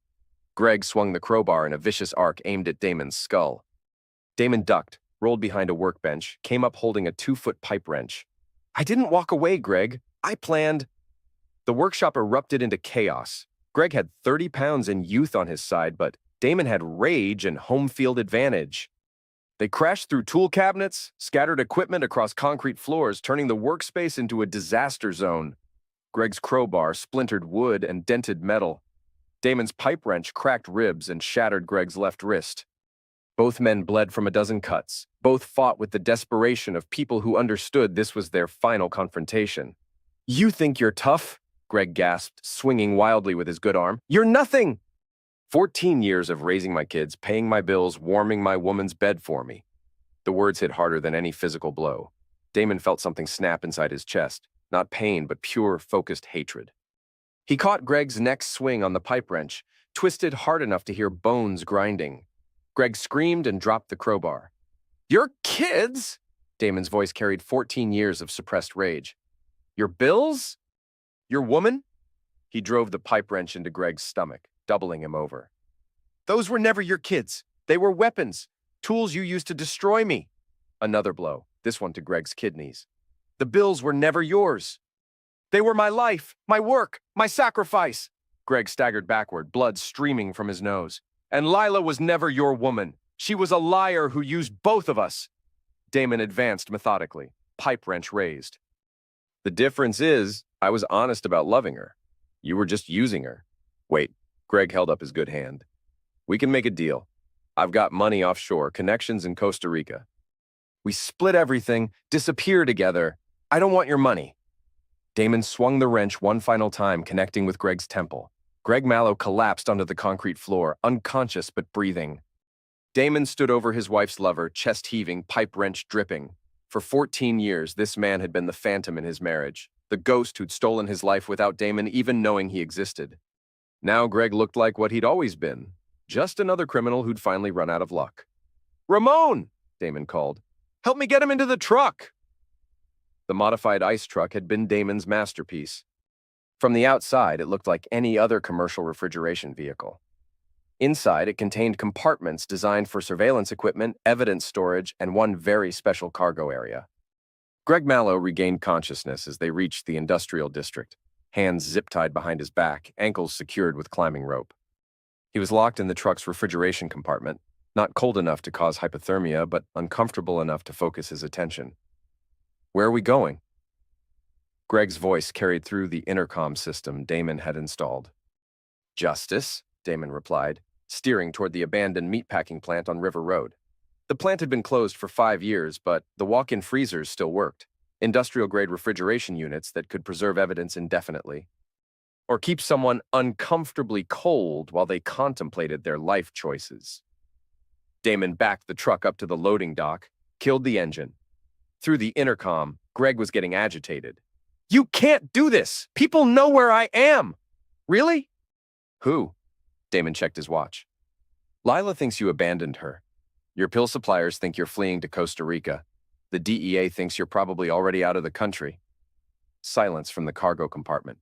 Greg swung the crowbar in a vicious arc aimed at Damon's skull. Damon ducked, rolled behind a workbench, came up holding a 2-foot pipe wrench. I didn't walk away, Greg. I planned. The workshop erupted into chaos. Greg had 30 pounds in youth on his side, but Damon had rage and home field advantage. They crashed through tool cabinets, scattered equipment across concrete floors, turning the workspace into a disaster zone. Greg's crowbar splintered wood and dented metal. Damon's pipe wrench cracked ribs and shattered Greg's left wrist. Both men bled from a dozen cuts. Both fought with the desperation of people who understood this was their final confrontation. You think you're tough? Greg gasped, swinging wildly with his good arm. You're nothing! 14 years of raising my kids, paying my bills, warming my woman's bed for me. The words hit harder than any physical blow. Damon felt something snap inside his chest. Not pain, but pure, focused hatred. He caught Greg's next swing on the pipe wrench, twisted hard enough to hear bones grinding. Greg screamed and dropped the crowbar. Your kids? Damon's voice carried 14 years of suppressed rage. Your bills? Your woman? He drove the pipe wrench into Greg's stomach, doubling him over. Those were never your kids. They were weapons, tools you used to destroy me. Another blow, this one to Greg's kidneys. The bills were never yours. They were my life, my work, my sacrifice. Greg staggered backward, blood streaming from his nose. And Lila was never your woman. She was a liar who used both of us. Damon advanced methodically, pipe wrench raised. The difference is, I was honest about loving her. You were just using her. Wait, Greg held up his good hand. We can make a deal. I've got money offshore, connections in Costa Rica. We split everything, disappear together. I don't want your money. Damon swung the wrench one final time, connecting with Greg's temple. Greg Mallow collapsed onto the concrete floor, unconscious but breathing. Damon stood over his wife's lover, chest heaving, pipe wrench dripping. For 14 years, this man had been the phantom in his marriage, the ghost who'd stolen his life without Damon even knowing he existed. Now Greg looked like what he'd always been, just another criminal who'd finally run out of luck. "Ramon!" Damon called. "Help me get him into the truck!" The modified ice truck had been Damon's masterpiece. From the outside, it looked like any other commercial refrigeration vehicle. Inside, it contained compartments designed for surveillance equipment, evidence storage, and one very special cargo area. Greg Mallow regained consciousness as they reached the industrial district, hands zip-tied behind his back, ankles secured with climbing rope. He was locked in the truck's refrigeration compartment, not cold enough to cause hypothermia, but uncomfortable enough to focus his attention. "Where are we going?" Greg's voice carried through the intercom system Damon had installed. "Justice," Damon replied, steering toward the abandoned meatpacking plant on River Road. The plant had been closed for 5 years, but the walk-in freezers still worked, industrial-grade refrigeration units that could preserve evidence indefinitely, or keep someone uncomfortably cold while they contemplated their life choices. Damon backed the truck up to the loading dock, killed the engine. Through the intercom, Greg was getting agitated. "You can't do this! People know where I am!" "Really?" "Who?" Damon checked his watch. "Lila thinks you abandoned her. Your pill suppliers think you're fleeing to Costa Rica. The DEA thinks you're probably already out of the country." Silence from the cargo compartment.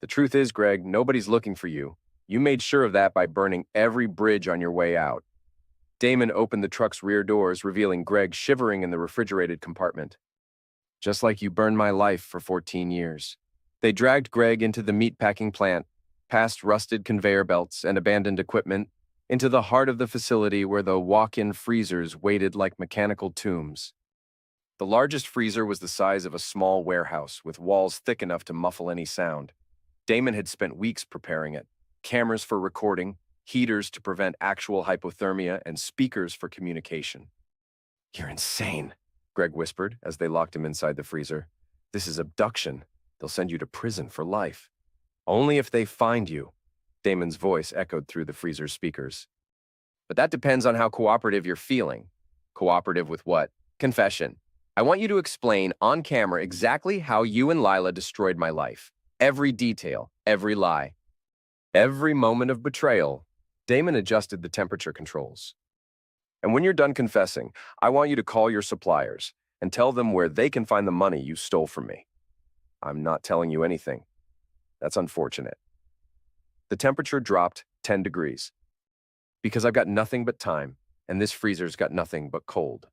"The truth is, Greg, nobody's looking for you. You made sure of that by burning every bridge on your way out." Damon opened the truck's rear doors, revealing Greg shivering in the refrigerated compartment. "Just like you burned my life for 14 years. They dragged Greg into the meatpacking plant, past rusted conveyor belts and abandoned equipment, into the heart of the facility where the walk-in freezers waited like mechanical tombs. The largest freezer was the size of a small warehouse, with walls thick enough to muffle any sound. Damon had spent weeks preparing it, cameras for recording, heaters to prevent actual hypothermia, and speakers for communication. "You're insane," Greg whispered as they locked him inside the freezer. "This is abduction. They'll send you to prison for life." "Only if they find you," Damon's voice echoed through the freezer's speakers. "But that depends on how cooperative you're feeling." "Cooperative with what?" "Confession. I want you to explain on camera exactly how you and Lila destroyed my life. Every detail, every lie. Every moment of betrayal." Damon adjusted the temperature controls. "And when you're done confessing, I want you to call your suppliers and tell them where they can find the money you stole from me." "I'm not telling you anything." "That's unfortunate." The temperature dropped 10 degrees. "Because I've got nothing but time, and this freezer's got nothing but cold."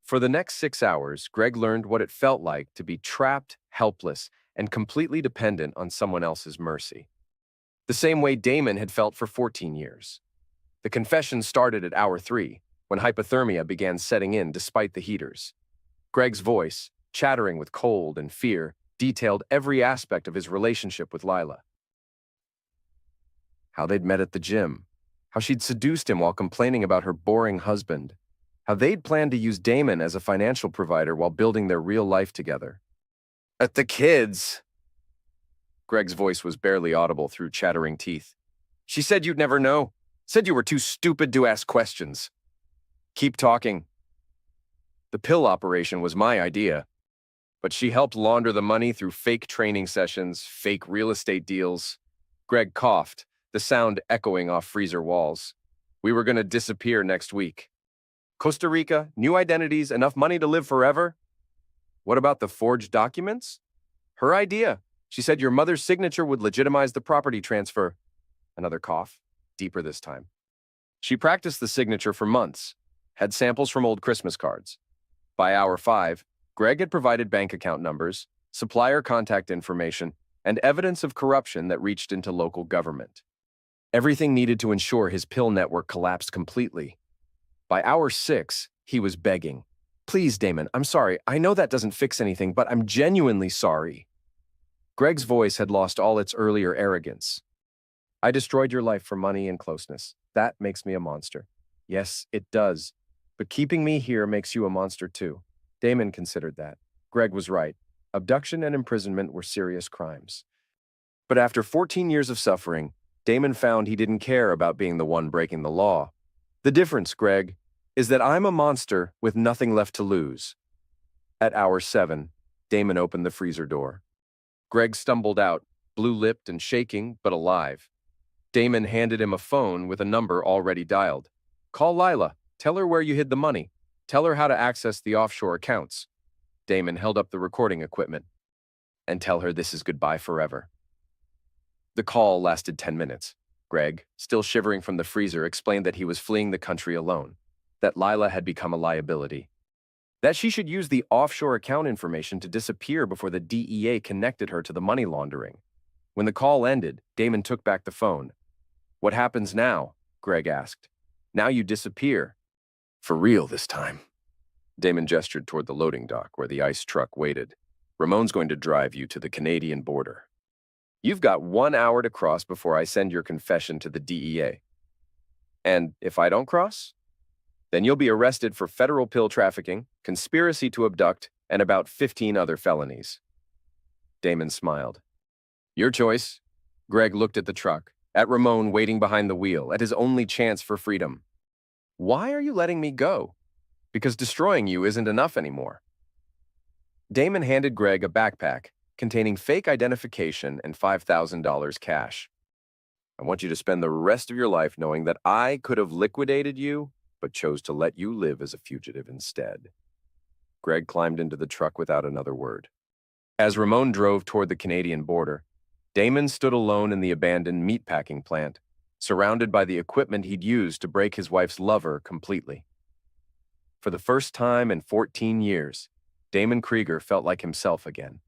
For the next 6 hours, Greg learned what it felt like to be trapped, helpless, and completely dependent on someone else's mercy. The same way Damon had felt for 14 years. The confession started at hour 3, when hypothermia began setting in despite the heaters. Greg's voice, chattering with cold and fear, detailed every aspect of his relationship with Lila. How they'd met at the gym, how she'd seduced him while complaining about her boring husband, how they'd planned to use Damon as a financial provider while building their real life together. "At the kids," Greg's voice was barely audible through chattering teeth. "She said you'd never know. Said you were too stupid to ask questions." "Keep talking." "The pill operation was my idea. But she helped launder the money through fake training sessions, fake real estate deals." Greg coughed, the sound echoing off freezer walls. "We were going to disappear next week. Costa Rica, new identities, enough money to live forever." "What about the forged documents?" "Her idea. She said your mother's signature would legitimize the property transfer." Another cough, deeper this time. "She practiced the signature for months, had samples from old Christmas cards. By hour 5, Greg had provided bank account numbers, supplier contact information, and evidence of corruption that reached into local government. Everything needed to ensure his pill network collapsed completely. By hour 6, he was begging. Please, Damon, I'm sorry. I know that doesn't fix anything, but I'm genuinely sorry. Greg's voice had lost all its earlier arrogance. I destroyed your life for money and closeness. That makes me a monster. Yes, it does. But keeping me here makes you a monster too. Damon considered that. Greg was right. Abduction and imprisonment were serious crimes. But after 14 years of suffering, Damon found he didn't care about being the one breaking the law. The difference, Greg, is that I'm a monster with nothing left to lose. At hour 7, Damon opened the freezer door. Greg stumbled out, blue-lipped and shaking, but alive. Damon handed him a phone with a number already dialed. Call Lila. Tell her where you hid the money. Tell her how to access the offshore accounts. Damon held up the recording equipment. And tell her this is goodbye forever. The call lasted 10 minutes. Greg, still shivering from the freezer, explained that he was fleeing the country alone, that Lila had become a liability, that she should use the offshore account information to disappear before the DEA connected her to the money laundering. When the call ended, Damon took back the phone. What happens now? Greg asked. Now you disappear. For real this time. Damon gestured toward the loading dock where the ice truck waited. Ramon's going to drive you to the Canadian border. You've got 1 hour to cross before I send your confession to the DEA. And if I don't cross? Then you'll be arrested for federal pill trafficking, conspiracy to abduct, and about 15 other felonies. Damon smiled. Your choice. Greg looked at the truck, at Ramon waiting behind the wheel, at his only chance for freedom. Why are you letting me go? Because destroying you isn't enough anymore. Damon handed Greg a backpack containing fake identification and $5,000 cash. I want you to spend the rest of your life knowing that I could have liquidated you, but chose to let you live as a fugitive instead. Greg climbed into the truck without another word. As Ramon drove toward the Canadian border, Damon stood alone in the abandoned meatpacking plant, surrounded by the equipment he'd used to break his wife's lover completely. For the first time in 14 years, Damon Krieger felt like himself again.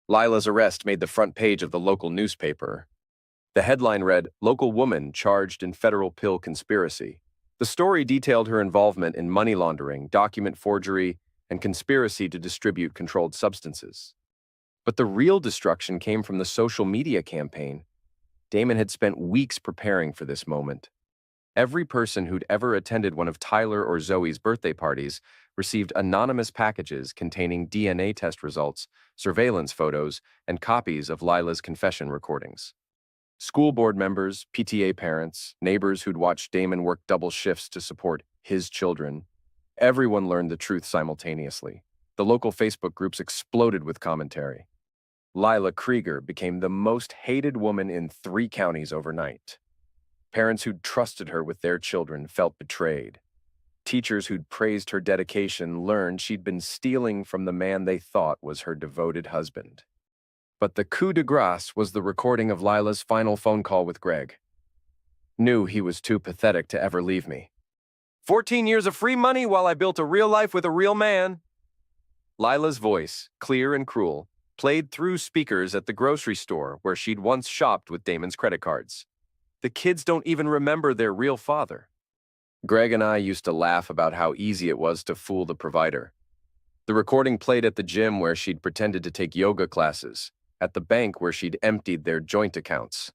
Lila's arrest made the front page of the local newspaper. The headline read, "Local woman charged in federal pill conspiracy." The story detailed her involvement in money laundering, document forgery, and conspiracy to distribute controlled substances. But the real destruction came from the social media campaign. Damon had spent weeks preparing for this moment. Every person who'd ever attended one of Tyler or Zoe's birthday parties received anonymous packages containing DNA test results, surveillance photos, and copies of Lila's confession recordings. School board members, PTA parents, neighbors who'd watched Damon work double shifts to support his children. Everyone learned the truth simultaneously. The local Facebook groups exploded with commentary. Lila Krieger became the most hated woman in 3 counties overnight. Parents who'd trusted her with their children felt betrayed. Teachers who'd praised her dedication learned she'd been stealing from the man they thought was her devoted husband. But the coup de grace was the recording of Lila's final phone call with Greg. Knew he was too pathetic to ever leave me. 14 years of free money while I built a real life with a real man. Lila's voice, clear and cruel, played through speakers at the grocery store where she'd once shopped with Damon's credit cards. The kids don't even remember their real father. Greg and I used to laugh about how easy it was to fool the provider. The recording played at the gym where she'd pretended to take yoga classes, at the bank where she'd emptied their joint accounts,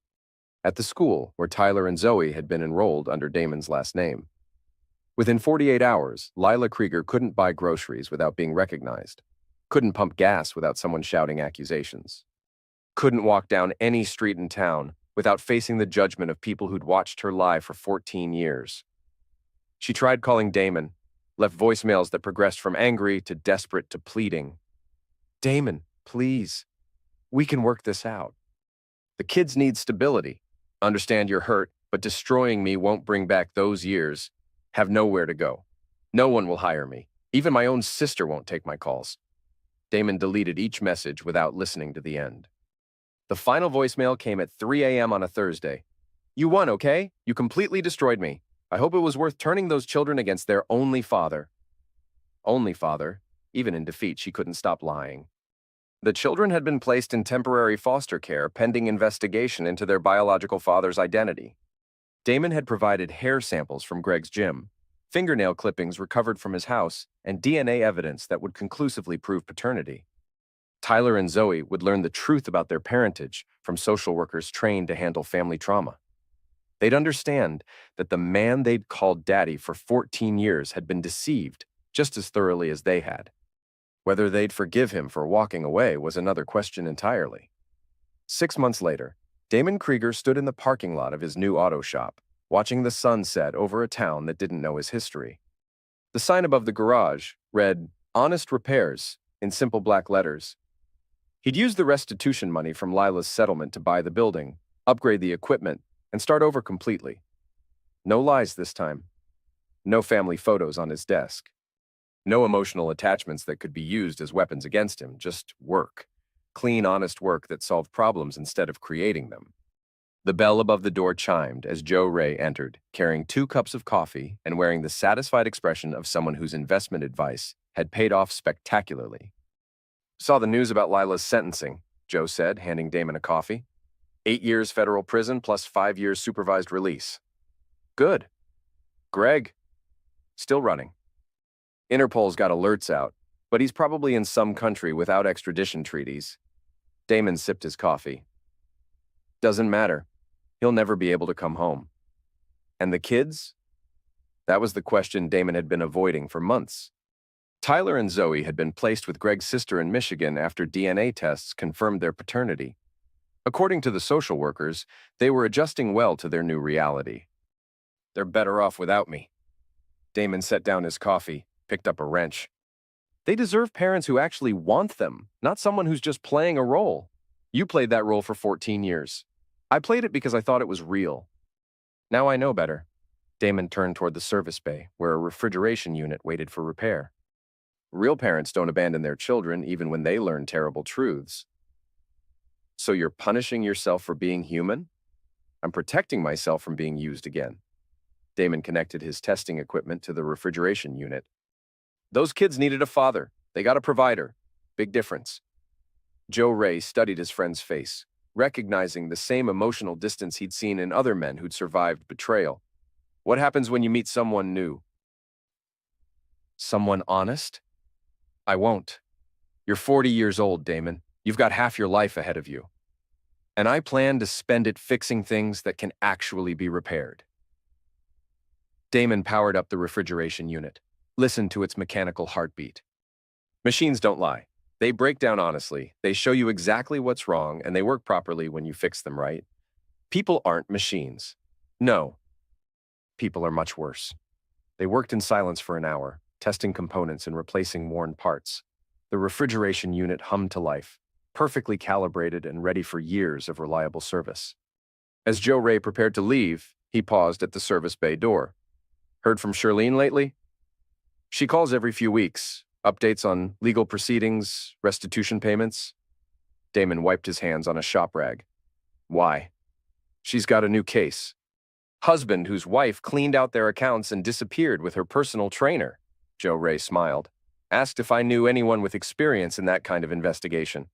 at the school where Tyler and Zoe had been enrolled under Damon's last name. Within 48 hours, Lila Krieger couldn't buy groceries without being recognized, couldn't pump gas without someone shouting accusations, couldn't walk down any street in town without facing the judgment of people who'd watched her lie for 14 years. She tried calling Damon, left voicemails that progressed from angry to desperate to pleading. Damon, please. We can work this out. The kids need stability. Understand you're hurt, but destroying me won't bring back those years. Have nowhere to go. No one will hire me. Even my own sister won't take my calls. Damon deleted each message without listening to the end. The final voicemail came at 3 a.m. on a Thursday. You won, okay? You completely destroyed me. I hope it was worth turning those children against their only father. Only father. Even in defeat, she couldn't stop lying. The children had been placed in temporary foster care pending investigation into their biological father's identity. Damon had provided hair samples from Greg's gym. fingernail clippings recovered from his house, and DNA evidence that would conclusively prove paternity. Tyler and Zoe would learn the truth about their parentage from social workers trained to handle family trauma. They'd understand that the man they'd called daddy for 14 years had been deceived just as thoroughly as they had. Whether they'd forgive him for walking away was another question entirely. 6 months later, Damon Krieger stood in the parking lot of his new auto shop, watching the sun set over a town that didn't know his history. The sign above the garage read, "Honest Repairs," in simple black letters. He'd used the restitution money from Lila's settlement to buy the building, upgrade the equipment, and start over completely. No lies this time. No family photos on his desk. No emotional attachments that could be used as weapons against him, just work. Clean, honest work that solved problems instead of creating them. The bell above the door chimed as Joe Ray entered, carrying 2 cups of coffee and wearing the satisfied expression of someone whose investment advice had paid off spectacularly. "Saw the news about Lila's sentencing," Joe said, handing Damon a coffee. 8 years federal prison plus 5 years supervised release. "Good. Greg?" "Still running. Interpol's got alerts out, but he's probably in some country without extradition treaties." Damon sipped his coffee. "Doesn't matter. He'll never be able to come home." "And the kids?" That was the question Damon had been avoiding for months. Tyler and Zoe had been placed with Greg's sister in Michigan after DNA tests confirmed their paternity. According to the social workers, they were adjusting well to their new reality. "They're better off without me." Damon set down his coffee, picked up a wrench. "They deserve parents who actually want them, not someone who's just playing a role. You played that role for 14 years. I played it because I thought it was real. Now I know better." Damon turned toward the service bay, where a refrigeration unit waited for repair. Real parents don't abandon their children even when they learn terrible truths. "So you're punishing yourself for being human?" "I'm protecting myself from being used again." Damon connected his testing equipment to the refrigeration unit. "Those kids needed a father. They got a provider. Big difference." Joe Ray studied his friend's face, recognizing the same emotional distance he'd seen in other men who'd survived betrayal. "What happens when you meet someone new?" "Someone honest?" "I won't. You're 40 years old, Damon. You've got half your life ahead of you. And I plan to spend it fixing things that can actually be repaired." Damon powered up the refrigeration unit, listened to its mechanical heartbeat. Machines don't lie. They break down honestly, they show you exactly what's wrong, and they work properly when you fix them right. People aren't machines. No. People are much worse. They worked in silence for an hour, testing components and replacing worn parts. The refrigeration unit hummed to life, perfectly calibrated and ready for years of reliable service. As Joe Ray prepared to leave, he paused at the service bay door. "Heard from Shirlene lately?" "She calls every few weeks. Updates on legal proceedings, restitution payments." Damon wiped his hands on a shop rag. "Why?" "She's got a new case. Husband whose wife cleaned out their accounts and disappeared with her personal trainer." Joe Ray smiled. "Asked if I knew anyone with experience in that kind of investigation.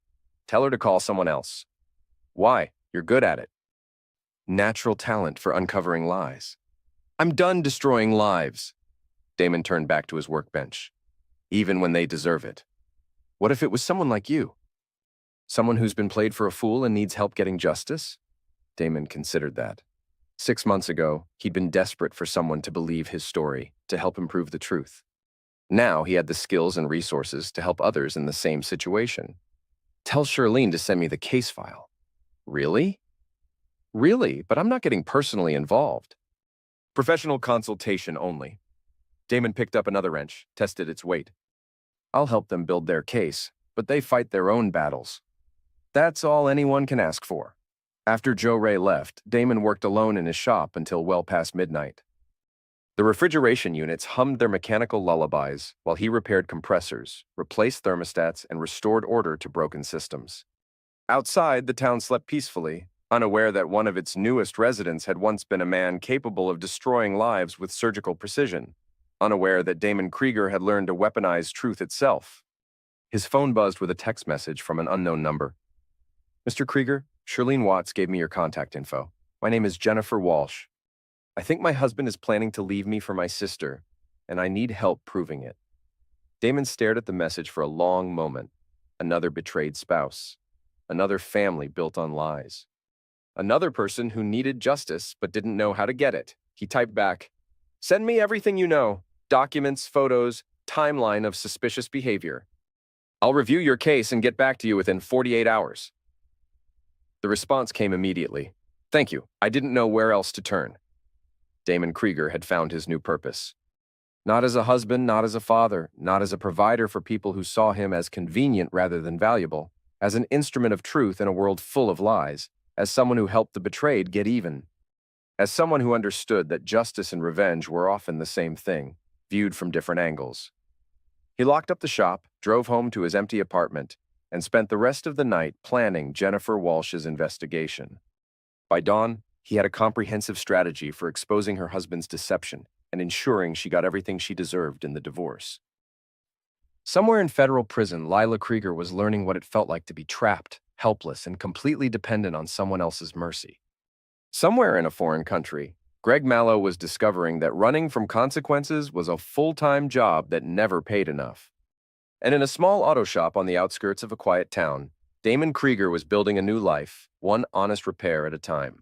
Tell her to call someone else." "Why? You're good at it." "Natural talent for uncovering lies." "I'm done destroying lives." Damon turned back to his workbench. "Even when they deserve it." "What if it was someone like you? Someone who's been played for a fool and needs help getting justice?" Damon considered that. 6 months ago, he'd been desperate for someone to believe his story, to help him prove the truth. Now he had the skills and resources to help others in the same situation. "Tell Shirlene to send me the case file." "Really?" "Really, but I'm not getting personally involved." "Professional consultation only." Damon picked up another wrench, tested its weight. "I'll help them build their case, but they fight their own battles. That's all anyone can ask for." After Joe Ray left, Damon worked alone in his shop until well past midnight. The refrigeration units hummed their mechanical lullabies while he repaired compressors, replaced thermostats, and restored order to broken systems. Outside, the town slept peacefully, unaware that one of its newest residents had once been a man capable of destroying lives with surgical precision, unaware that Damon Krieger had learned to weaponize truth itself. His phone buzzed with a text message from an unknown number. "Mr. Krieger, Shirlene Watts gave me your contact info. My name is Jennifer Walsh. I think my husband is planning to leave me for my sister. and I need help proving it. Damon stared at the message for a long moment. Another betrayed spouse. Another family built on lies. Another person who needed justice but didn't know how to get it. He typed back, "Send me everything you know, documents, photos, timeline of suspicious behavior. I'll review your case and get back to you within 48 hours." The response came immediately. "Thank you. I didn't know where else to turn." Damon Krieger had found his new purpose. Not as a husband, not as a father, not as a provider for people who saw him as convenient rather than valuable, as an instrument of truth in a world full of lies, as someone who helped the betrayed get even, as someone who understood that justice and revenge were often the same thing, viewed from different angles. He locked up the shop, drove home to his empty apartment, and spent the rest of the night planning Jennifer Walsh's investigation. By dawn, he had a comprehensive strategy for exposing her husband's deception and ensuring she got everything she deserved in the divorce. Somewhere in federal prison, Lila Krieger was learning what it felt like to be trapped, helpless, and completely dependent on someone else's mercy. Somewhere in a foreign country, Greg Mallow was discovering that running from consequences was a full-time job that never paid enough. And in a small auto shop on the outskirts of a quiet town, Damon Krieger was building a new life, one honest repair at a time.